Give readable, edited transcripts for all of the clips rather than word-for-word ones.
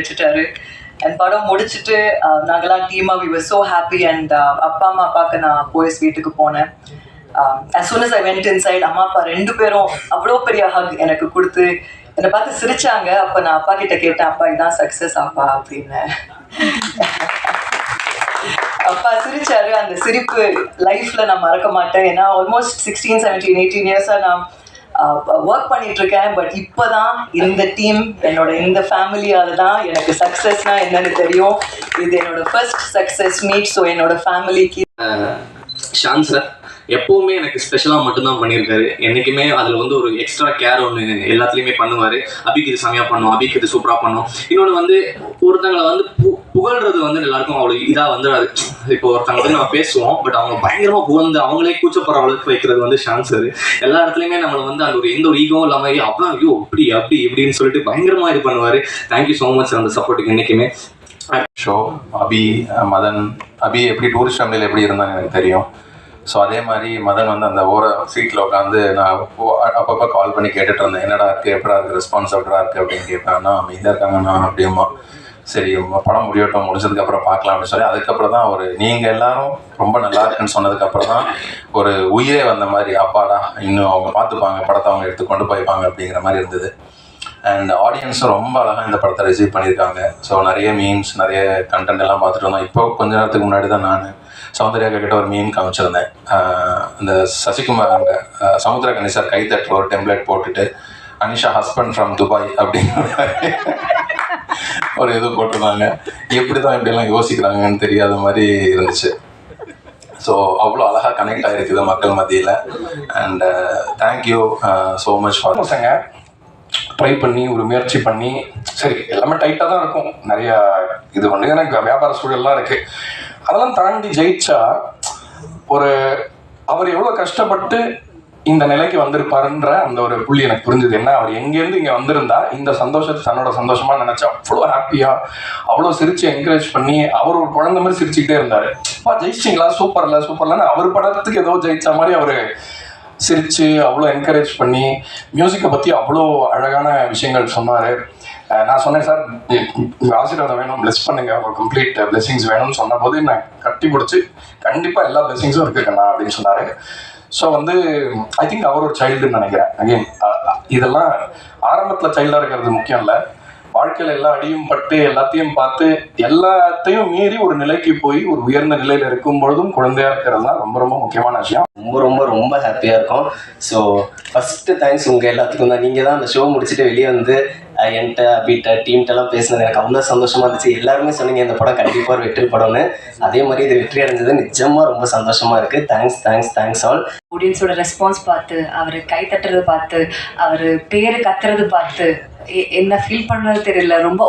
வச்சுட்டாரு. அண்ட் படம் முடிச்சுட்டு நாங்களாம் டீமாக we were so happy. And அப்பா அம்மா பார்க்க நான் போயஸ் வீட்டுக்கு போனேன். as soon as I went inside, அம்மா அப்பா 2 பேரும் அவ்வளோ பெரிய ஹக் எனக்கு கொடுத்து என்னை பார்த்து சிரிச்சாங்க. அப்போ நான் அப்பா கிட்ட கேட்டேன், அப்பா இதான் சக்ஸஸ் அப்பா அப்படின்னு. அப்பா சிரிச்சாரு. அந்த சிரிப்பு லைஃப்ல நான் மறக்க மாட்டேன். ஏன்னா ஆல்மோஸ்ட் 16, 17, 18 இயர்ஸா நான் ஒர்க் பண்ணிட்டு இருக்கேன். பட் இப்போதான் இந்த டீம், என்னோட இந்த ஃபேமிலியால தான் எனக்கு சக்ஸஸ்னா என்னன்னு தெரியும். இது என்னோட ஃபர்ஸ்ட் சக்ஸஸ் மீட். ஸோ என்னோட ஃபேமிலிக்கு ஷான் சார் எப்போவுமே எனக்கு ஸ்பெஷலாக மட்டும்தான் பண்ணியிருக்காரு. என்றைக்குமே அதில் வந்து ஒரு எக்ஸ்ட்ரா கேர் ஒன்று எல்லாத்துலேயுமே பண்ணுவார். அபிக்கு இது செமையாக பண்ணும், அபிக்கு இது சூப்பராக பண்ணும். இன்னொன்று வந்து ஒருத்தங்களை வந்து புகழ்றது வந்து எல்லாருக்கும் அவ்வளோ இதாக வந்துடாது. இப்போ ஒருத்தங்க வந்து நம்ம பேசுவோம், பட் அவங்க பயங்கரமாக புகழ்ந்து அவங்களே கூச்சப்படுற அளவுக்கு வைக்கிறது வந்து ஷான் சார். எல்லா இடத்துலையுமே நம்மளை வந்து அந்த ஒரு எந்த ஒரு ஈகவும் இல்லாமல் அப்போ ஐயோ இப்படி அப்படி இப்படின்னு சொல்லிட்டு பயங்கரமாக இது பண்ணுவார். தேங்க்யூ ஸோ மச் அந்த சப்போர்ட்டுக்கு என்றைக்குமே. ஷோ அபி, மதன், அபி எப்படி டூரிஸ்ட் ஃபேமிலியில் எப்படி இருந்தான்னு எனக்கு தெரியும். ஸோ அதே மாதிரி மதன் வந்து அந்த ஓர சீட்டில் உட்காந்து நான் அப்பப்போ கால் பண்ணி கேட்டுட்டு இருந்தேன், என்னடா இருக்குது, எப்படா இருக்குது, ரெஸ்பான்ஸ் எப்படா இருக்குது அப்படின்னு கேட்பேன். அமைதியாக இருக்காங்கண்ணா அப்படியுமா. சரி படம் முடிச்சதுக்கப்புறம் பார்க்கலாம் அப்படின்னு சொல்லி அதுக்கப்புறம் தான் ஒரு நீங்கள் எல்லாரும் ரொம்ப நல்லா இருக்குன்னு சொன்னதுக்கப்புறம் தான் ஒரு உயிரே வந்த மாதிரி, அப்பாடா இன்னும் அவங்க பார்த்துப்பாங்க, படத்தை அவங்க எடுத்து கொண்டு போய்ப்பாங்க அப்படிங்கிற மாதிரி இருந்தது. அண்ட் ஆடியன்ஸும் ரொம்ப அழகாக இந்த படத்தை ரிசீவ் பண்ணியிருக்காங்க. ஸோ நிறைய மீம்ஸ், நிறைய கண்டென்ட் எல்லாம் பார்த்துட்டு இருந்தோம். இப்போ கொஞ்ச நேரத்துக்கு முன்னாடி தான் நான் சௌந்தர்யா கிட்ட ஒரு மீம் காமிச்சிருந்தேன். இந்த சசிகுமார் அங்கே சமுத்திரக்கனி சார் கைத்தட்டுற ஒரு டெம்ப்ளேட் போட்டுட்டு அனிஷா ஹஸ்பண்ட் ஃப்ரம் துபாய் அப்படின்னு ஒரு இது போட்டிருந்தாங்க. எப்படி தான் இப்படியெல்லாம் யோசிக்கிறாங்கன்னு தெரியாத மாதிரி இருந்துச்சு. ஸோ அவ்வளோ அழகாக கனெக்ட் ஆகிருக்குது மக்கள் மத்தியில். And thank you so much for பசங்க ட்ரை பண்ணி ஒரு முயற்சி பண்ணி, சரி எல்லாமே டைட்டாக தான் இருக்கும், நிறையா இது பண்ணி எனக்கு வியாபார சூழல்லாம் இருக்குது, அதெல்லாம் தாண்டி ஜெயிச்சா அவர் எவ்வளோ கஷ்டப்பட்டு இந்த நிலைக்கு வந்திருப்பாருன்ற அந்த ஒரு புள்ளி எனக்கு புரிஞ்சுது. என்ன அவர் எங்கேருந்து இங்கே வந்திருந்தா இந்த சந்தோஷத்தை தன்னோட சந்தோஷமாக நினச்சா அவ்வளோ ஹாப்பியாக அவ்வளோ சிரித்து என்கரேஜ் பண்ணி அவர் ஒரு குழந்தை மாதிரி சிரிச்சுக்கிட்டே இருந்தார். அப்பா ஜெயிச்சிங்களா, சூப்பர்லன்னு அவர் படத்துக்கு ஏதோ ஜெயிச்ச மாதிரி அவர் சிரித்து அவ்வளோ என்கரேஜ் பண்ணி மியூசிக்கை பற்றி அவ்வளோ அழகான விஷயங்கள் சொன்னார். நான் சொன்னேன், சார் ஆசீர்வாதம் வேணும், பிளெஸ் பண்ணுங்க, ஒரு கம்ப்ளீட் பிளெஸிங்ஸ் வேணும்னு சொன்ன போது நான் கட்டி பிடிச்சி கண்டிப்பாக எல்லா பிளெஸிங்ஸும் இருக்குங்கண்ணா அப்படின்னு சொன்னார். ஸோ வந்து ஐ திங்க் அவர் ஒரு சைல்டுன்னு நினைக்கிறேன். அகெயின் இதெல்லாம் ஆரம்பத்தில் சைல்டாக இருக்கிறது முக்கியம் இல்லை, வாழ்க்கையில் எல்லா அடியும் பட்டு எல்லாத்தையும் பார்த்து எல்லாத்தையும் மீறி ஒரு நிலைக்கு போய் ஒரு உயர்ந்த நிலையில் இருக்கும் பொழுதும் குழந்தையா இருக்கிறது தான் ரொம்ப ரொம்ப முக்கியமான விஷயம். ரொம்ப ஹாப்பியாக இருக்கும். ஸோ ஃபஸ்ட்டு தேங்க்ஸ் உங்கள் எல்லாத்துக்கும் தான். நீங்கள் தான் அந்த ஷோ முடிச்சுட்டு வெளியே வந்து என்கிட்ட அபிட்ட டீம்கிட்டலாம் பேசினது எனக்கு அவ்வளோ சந்தோஷமாக இருந்துச்சு. எல்லாருமே சொன்னீங்க இந்த படம் கண்டிப்பாக ஒரு வெற்றி படம்னு. அதே மாதிரி இது வெற்றி அடைஞ்சது நிஜமாக ரொம்ப சந்தோஷமாக இருக்குது. Thanks all. ஆடியன்ஸோட ரெஸ்பான்ஸ் பார்த்து, அவர் கை தட்டுறது பார்த்து, அவர் பேர் கத்துறது பார்த்து என்ன ஃபீல் பண்ணுறது தெரியல, ரொம்ப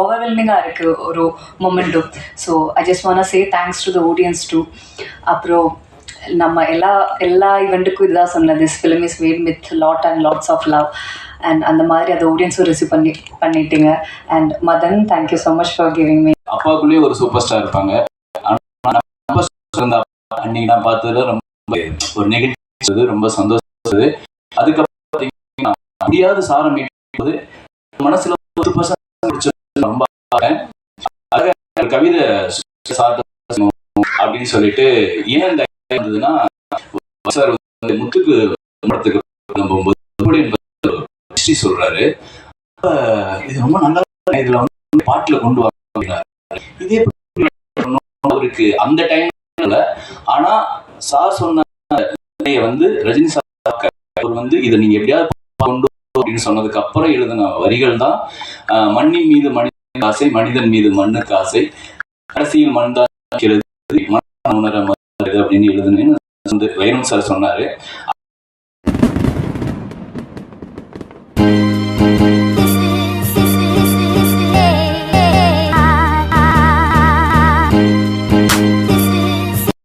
ஓவர்வெல்மிங்காக இருக்குது ஒரு மொமெண்ட்டும். So I just want say thanks to the audience too. அப்புறம் நம்ம எல்லா ஈவெண்ட்டுக்கும் இதுதான் சொன்னது, this film is made with lots of love. And அந்த மாதிரி அதை ஆடியன்ஸும் ரிசீவ் பண்ணிட்டீங்க. And Madhan, thank you so much for giving me. அப்பாவுக்குள்ளேயே ஒரு சூப்பர் ஸ்டார் இருப்பாங்க. அன்னைக்கு நான் பார்த்ததுல ரொம்ப ஒரு நெகட்டிவ், ரொம்ப சந்தோஷம். அதுக்கப்புறம் பார்த்தீங்கன்னா முடியாத சாரம் மீட்பது மனசுல 1% ரொம்ப கவிதை அப்படின்னு சொல்லிட்டு ஏன் இந்த இருந்ததுன்னா, சார் முத்துக்கு படத்துக்கு போகும்போது சொல்றாரு, இது ரொம்ப நல்லா இதுல வந்து பாட்டுல கொண்டு வர இதே அவருக்கு அந்த டைம்ல. ஆனா சார் சொன்ன வந்து ரஜினி சார் அவர் வந்து இதை நீங்க எப்படியாவது கொண்டு அப்படின்னு சொன்னதுக்கு அப்புறம் எழுதின வரிகள் தான் மண்ணின் மீது மனிதன் ஆசை, மனிதன் மீது மண்ணுக்கு ஆசை, கடைசியில் மண் தான் உணர அப்படின்னு எழுதுனேன்னு வைரம் சார் சொன்னாரு.